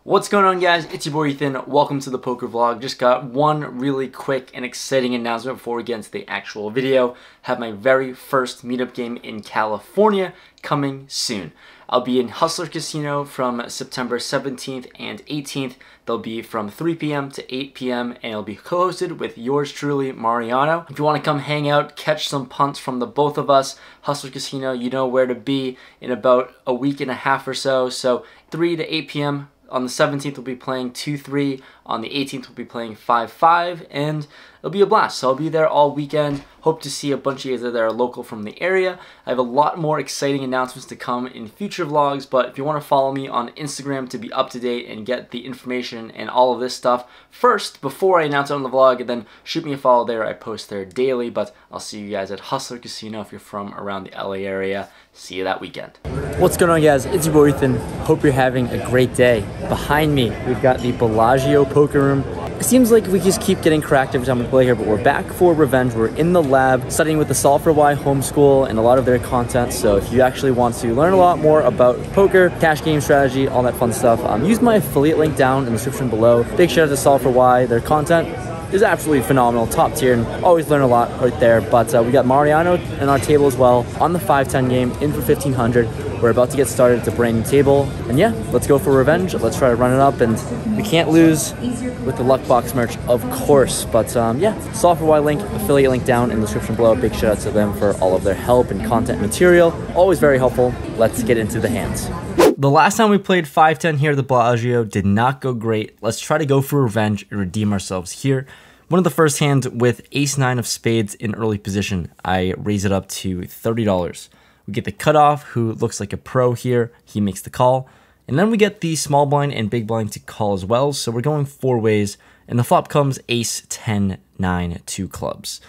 What's going on, guys? It's your boy Ethan. Welcome to the poker vlog. Just got one really quick and exciting announcement before we get into the actual video. Have my very first meetup game in California coming soon. I'll be in Hustler Casino from September 17th and 18th. They'll be from 3 p.m. to 8 p.m. and it'll be co-hosted with yours truly, Mariano. If you want to come hang out, catch some punts from the both of us, Hustler Casino, you know where to be in about a week and a half or so. So 3 to 8 p.m. On the 17th, we'll be playing 2-3. On the 18th, we'll be playing 5-5. And it'll be a blast. So I'll be there all weekend. Hope to see a bunch of you that are local from the area. I have a lot more exciting announcements to come in future vlogs. But if you want to follow me on Instagram to be up to date and get the information and all of this stuff first, before I announce it on the vlog, and then shoot me a follow there. I post there daily. But I'll see you guys at Hustler Casino if you're from around the LA area. See you that weekend. What's going on, guys? It's your boy Ethan. Hope you're having a great day. Behind me, we've got the Bellagio poker room. It seems like we just keep getting cracked every time we play here, but we're back for revenge. We're in the lab studying with the Solve for Why homeschool and a lot of their content. So if you actually want to learn a lot more about poker, cash game strategy, all that fun stuff, use my affiliate link down in the description below. Big shout out to Solve for Why. Their content is absolutely phenomenal, top tier, and always learn a lot right there. But we got Mariano in our table as well on the 5-10 game, in for 1500. We're about to get started. It's a brand new table. And yeah, let's go for revenge. Let's try to run it up, and we can't lose with the Luck Box merch, of course. But yeah, Solve for Why link, affiliate link down in the description below. Big shout out to them for all of their help and content material. Always very helpful. Let's get into the hands. The last time we played 5-10 here at the Bellagio did not go great. Let's try to go for revenge and redeem ourselves here. One of the first hands with Ace-9 of spades in early position, I raise it up to $30. We get the cutoff, who looks like a pro here. He makes the call. And then we get the small blind and big blind to call as well. So we're going four ways. And the flop comes Ace, 10, 9, 2 clubs.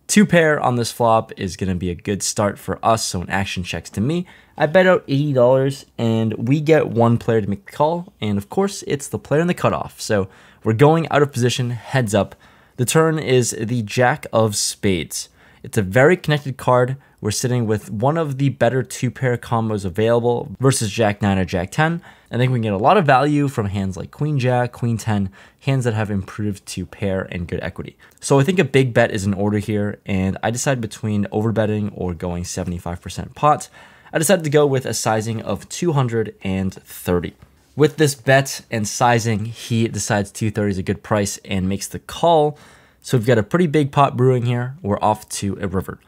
Two pair on this flop is going to be a good start for us. So an action checks to me. I bet out $80 and we get one player to make the call. And of course, it's the player in the cutoff. So we're going out of position, heads up. The turn is the Jack of spades. It's a very connected card. We're sitting with one of the better two-pair combos available versus Jack-9 or Jack-10. I think we can get a lot of value from hands like Queen-Jack, Queen-10, hands that have improved two-pair and good equity. So I think a big bet is in order here, and I decide between overbetting or going 75% pot. I decided to go with a sizing of 230. With this bet and sizing, he decides 230 is a good price and makes the call. So we've got a pretty big pot brewing here. We're off to a river.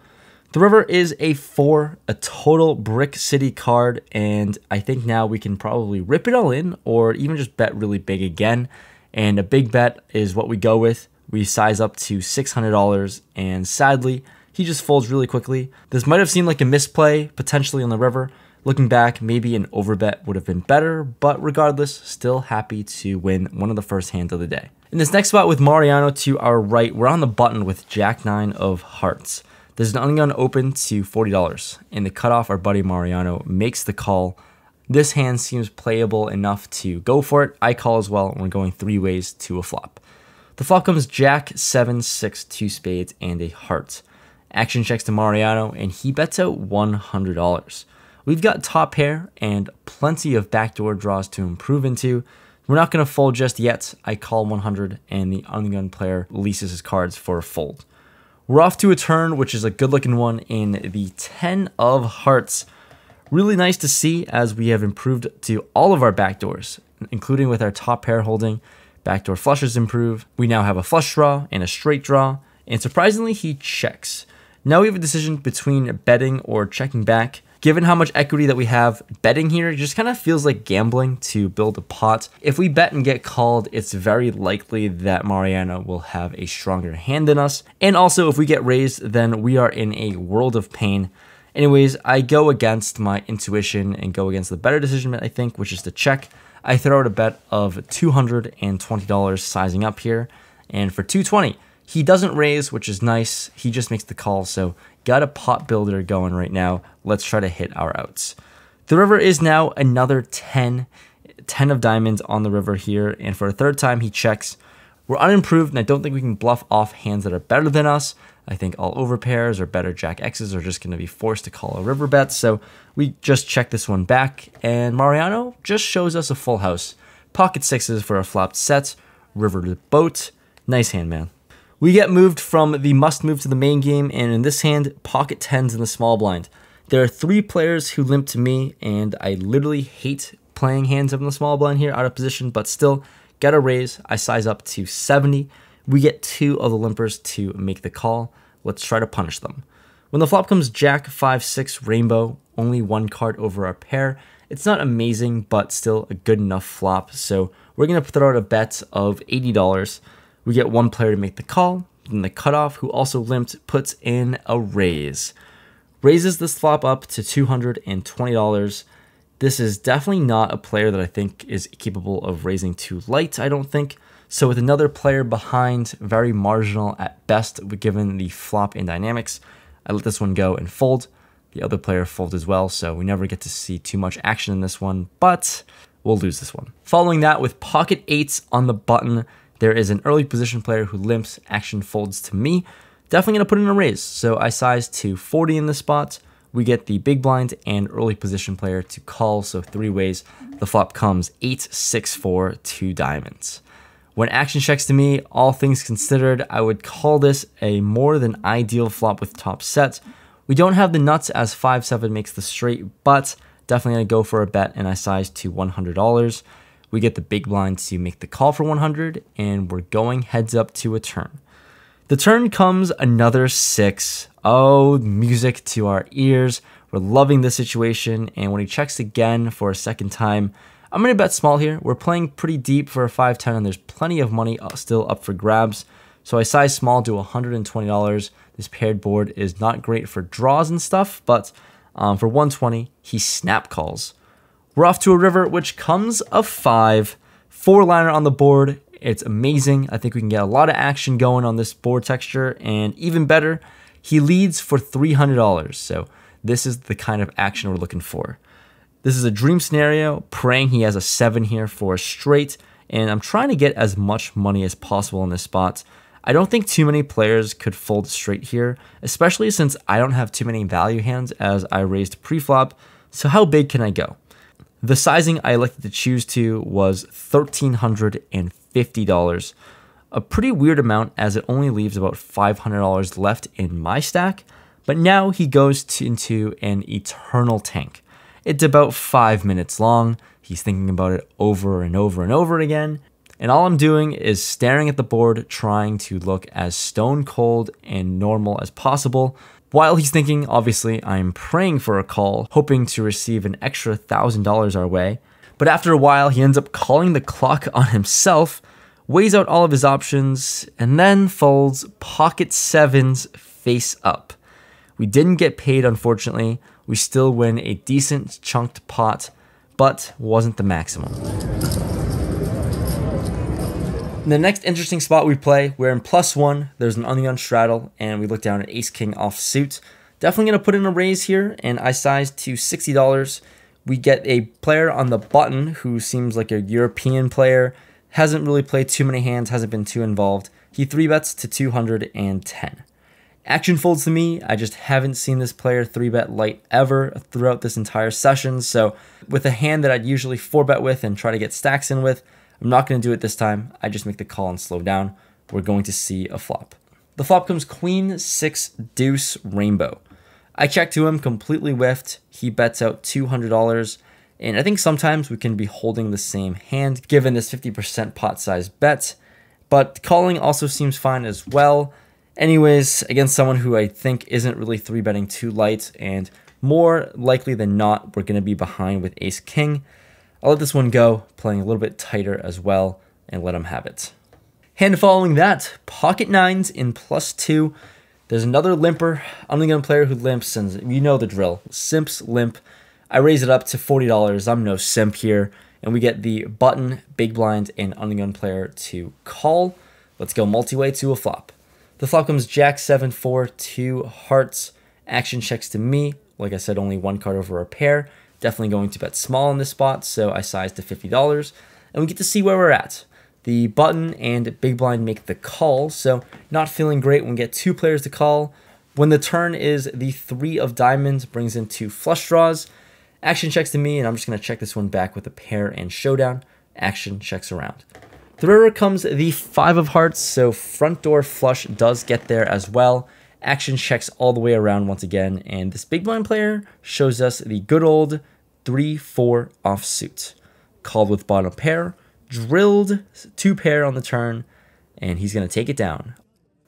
The river is a 4, a total brick city card, and I think now we can probably rip it all in or even just bet really big again. And a big bet is what we go with. We size up to $600, and sadly, he just folds really quickly. This might have seemed like a misplay, potentially on the river. Looking back, maybe an overbet would have been better, but regardless, still happy to win one of the first hands of the day. In this next spot with Mariano to our right, we're on the button with Jack-9 of hearts. There's an ungun open to $40. In the cutoff, our buddy Mariano makes the call. This hand seems playable enough to go for it. I call as well, and we're going three ways to a flop. The flop comes Jack, 7, 6, 2 spades, and a heart. Action checks to Mariano, and he bets out $100. We've got top pair and plenty of backdoor draws to improve into. We're not going to fold just yet. I call 100, and the ungun player leases his cards for a fold. We're off to a turn, which is a good-looking one in the 10 of hearts. Really nice to see as we have improved to all of our backdoors, including with our top pair holding. Backdoor flushes improve. We now have a flush draw and a straight draw, and surprisingly, he checks. Now we have a decision between betting or checking back. Given how much equity that we have, betting here just kind of feels like gambling to build a pot. If we bet and get called, it's very likely that Mariano will have a stronger hand than us. And also, if we get raised, then we are in a world of pain. Anyways, I go against my intuition and go against the better decision, I think, which is to check. I throw out a bet of $220 sizing up here. And for $220, he doesn't raise, which is nice. He just makes the call, so got a pot builder going right now. Let's try to hit our outs. The river is now another 10 of diamonds on the river here, and for a third time, he checks. We're unimproved, and I don't think we can bluff off hands that are better than us. I think all over pairs or better Jack X's are just going to be forced to call a river bet, so we just check this one back, and Mariano just shows us a full house. pocket sixes for a flopped set, river to boat. Nice hand, man. We get moved from the must move to the main game, and in this hand, pocket tens in the small blind. There are 3 players who limp to me, and I literally hate playing hands up in the small blind here out of position, but still, get a raise. I size up to 70. We get 2 of the limpers to make the call. Let's try to punish them. When the flop comes Jack 5-6 rainbow, only 1 card over our pair. It's not amazing, but still a good enough flop. So we're going to throw out a bet of $80. We get 1 player to make the call. Then the cutoff, who also limped, puts in a raise. Raises this flop up to $220. This is definitely not a player that I think is capable of raising too light, I don't think. So with another player behind, very marginal at best given the flop and dynamics, I let this one go and fold. The other player folds as well, so we never get to see too much action in this one, but we'll lose this one. Following that, with pocket 8s on the button, there is an early position player who limps, action folds to me. Definitely going to put in a raise, so I size to 40 in this spot. We get the big blind and early position player to call, so 3 ways. The flop comes 8-6-4, 2 diamonds. When action checks to me, all things considered, I would call this a more than ideal flop with top set. We don't have the nuts as 5-7 makes the straight, but definitely going to go for a bet, and I size to $100. We get the big blind to make the call for 100, and we're going heads up to a turn. The turn comes another 6. Oh, music to our ears. We're loving this situation, and when he checks again for a second time, I'm going to bet small here. We're playing pretty deep for a 5-10, and there's plenty of money still up for grabs. So I size small to $120. This paired board is not great for draws and stuff, but for 120, he snap calls. We're off to a river, which comes a 5. 4-liner on the board. It's amazing. I think we can get a lot of action going on this board texture, and even better, he leads for $300. So this is the kind of action we're looking for. This is a dream scenario, praying he has a 7 here for a straight, and I'm trying to get as much money as possible in this spot. I don't think too many players could fold straight here, especially since I don't have too many value hands as I raised pre-flop, so how big can I go? The sizing I elected to choose to was $1,350, a pretty weird amount as it only leaves about $500 left in my stack, but now he goes into an eternal tank. It's about 5 minutes long. He's thinking about it over and over and over again. And all I'm doing is staring at the board, trying to look as stone cold and normal as possible. While he's thinking, obviously, I'm praying for a call, hoping to receive an extra $1,000 our way. But after a while, he ends up calling the clock on himself, weighs out all of his options, and then folds pocket 7s face up. We didn't get paid, unfortunately. We still win a decent chunked pot, but wasn't the maximum. In the next interesting spot we play, we're in +1, there's an onion straddle, and we look down at ace-king offsuit. Definitely going to put in a raise here, and I size to $60. We get a player on the button who seems like a European player, hasn't really played too many hands, hasn't been too involved. He 3-bets to 210. Action folds to me. I just haven't seen this player 3-bet light ever throughout this entire session. So with a hand that I'd usually 4-bet with and try to get stacks in with, I'm not going to do it this time. I just make the call and slow down. We're going to see a flop. The flop comes queen 6 deuce rainbow. I check to him, completely whiffed. He bets out $200. And I think sometimes we can be holding the same hand given this 50% pot size bet. But calling also seems fine as well. Anyways, against someone who I think isn't really 3-betting too light, and more likely than not, we're going to be behind with ace-king. I'll let this one go, playing a little bit tighter as well, and let him have it. Hand following that, pocket 9s in +2. There's another limper, undergun player who limps, and you know the drill. Simps limp. I raise it up to $40. I'm no simp here, and we get the button, big blind, and undergun player to call. Let's go multi-way to a flop. The flop comes Jack 7-4, 2 hearts. Action checks to me. Like I said, only 1 card over a pair. Definitely going to bet small in this spot, so I size to $50. And we get to see where we're at. The button and big blind make the call, so not feeling great when we get 2 players to call. When the turn is the 3 of diamonds, brings in 2 flush draws. Action checks to me, and I'm just going to check this one back with a pair and showdown. action checks around. The river comes the 5 of hearts, so front door flush does get there as well. Action checks all the way around once again, and this big blind player shows us the good old 3-4 offsuit. Called with bottom pair, drilled 2 pair on the turn, and he's going to take it down.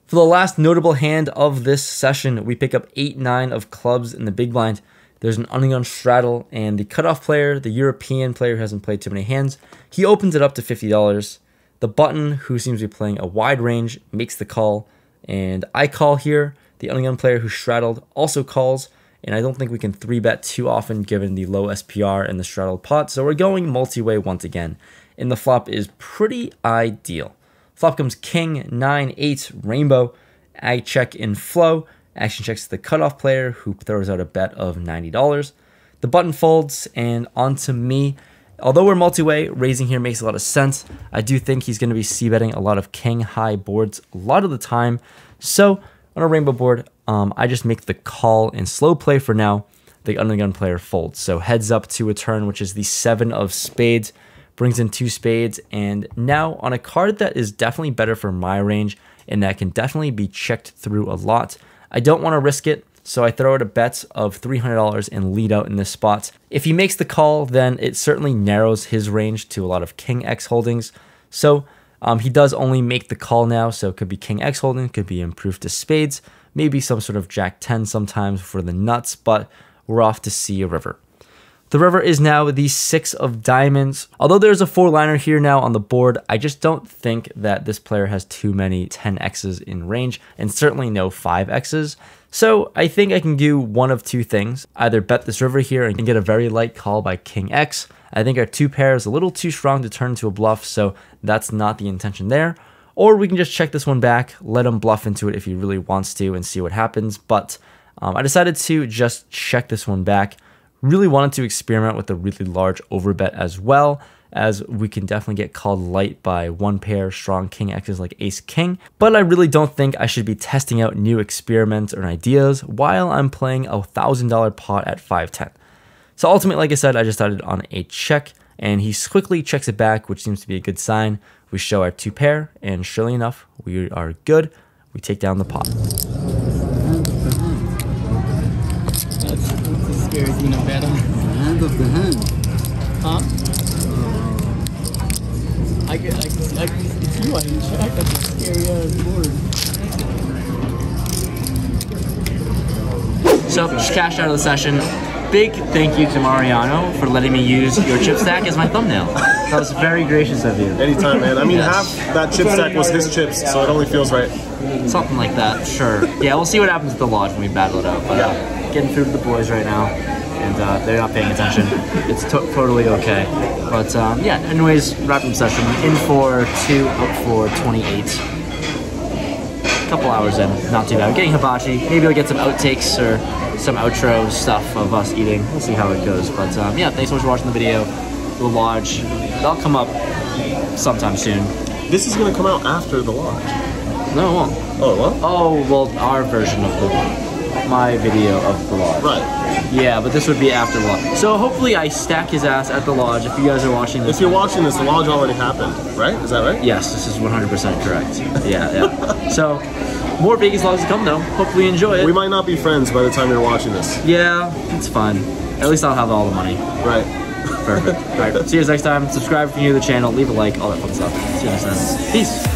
For the last notable hand of this session, we pick up 8-9 of clubs in the big blind. There's an ungun straddle, and the cutoff player, the European player who hasn't played too many hands, he opens it up to $50. The button, who seems to be playing a wide range, makes the call, and I call here. The ungun player who straddled also calls, and I don't think we can 3-bet too often given the low SPR and the straddled pot, so we're going multi-way once again, and the flop is pretty ideal. Flop comes king, 9-8, rainbow. I check in flow. Action checks the cutoff player, who throws out a bet of $90. The button folds, and onto me. Although we're multi-way, raising here makes a lot of sense. I do think he's going to be c-betting a lot of king-high boards a lot of the time. So, on a rainbow board, I just make the call in slow play for now. The undergun player folds. So, heads up to a turn, which is the 7 of spades. Brings in 2 spades. And now, on a card that is definitely better for my range, and that can definitely be checked through a lot, I don't want to risk it. So I throw out a bet of $300 and lead out in this spot. If he makes the call, then it certainly narrows his range to a lot of King X holdings. So he does only make the call now, so it could be King X holding, could be improved to spades, maybe some sort of Jack 10 sometimes for the nuts, but we're off to see a river. The river is now the 6 of diamonds. Although there's a 4-liner here now on the board, I just don't think that this player has too many 10Xs in range, and certainly no 5Xs. So I think I can do one of 2 things. Either bet this river here and get a very light call by King X. I think our 2 pair is a little too strong to turn into a bluff, so that's not the intention there. Or we can just check this one back, let him bluff into it if he really wants to and see what happens. But I decided to just check this one back. Really wanted to experiment with a really large overbet as well, as we can definitely get called light by 1 pair strong King X's like Ace King. But I really don't think I should be testing out new experiments or ideas while I'm playing a $1,000 pot at 5-10. So ultimately, like I said, I just started on a check, and he quickly checks it back, which seems to be a good sign. We show our 2 pair, and surely enough, we are good. We take down the pot. Scary thing to bet on. The hand of the hand. Huh? It's you, I didn't check. That's a scary ass board. So, just cashed out of the session. Big thank you to Mariano for letting me use your chip stack as my thumbnail. That was very gracious of you. Anytime, man. I mean, half that chip stack was his chips, so it only feels right. Something like that, sure. Yeah, we'll see what happens at the lodge when we battle it out. But getting through to the boys right now, and they're not paying attention. It's totally okay. But yeah, anyways, wrapping session. In for 2, up for 28. Couple hours in, not too bad. I'm getting hibachi. Maybe I'll get some outtakes or some outro stuff of us eating. We'll see how it goes. But yeah, thanks so much for watching the video. The lodge, that'll come up sometime soon. This is going to come out after the lodge. No, it won't. Oh, it won't? Oh, well, our version of my video of the lodge. Right. Yeah, but this would be after the lodge. So hopefully I stack his ass at the lodge if you guys are watching this. If you're watching this, the lodge already happened, right? Is that right? Yes, this is 100% correct. Yeah. So, more Vegas vlogs to come though. Hopefully you enjoy it. We might not be friends by the time you're watching this. Yeah, it's fine. At least I'll have all the money. Right. Perfect. All right, see you guys next time. Subscribe if you're new to the channel. Leave a like, all that fun stuff. See you next time. Peace.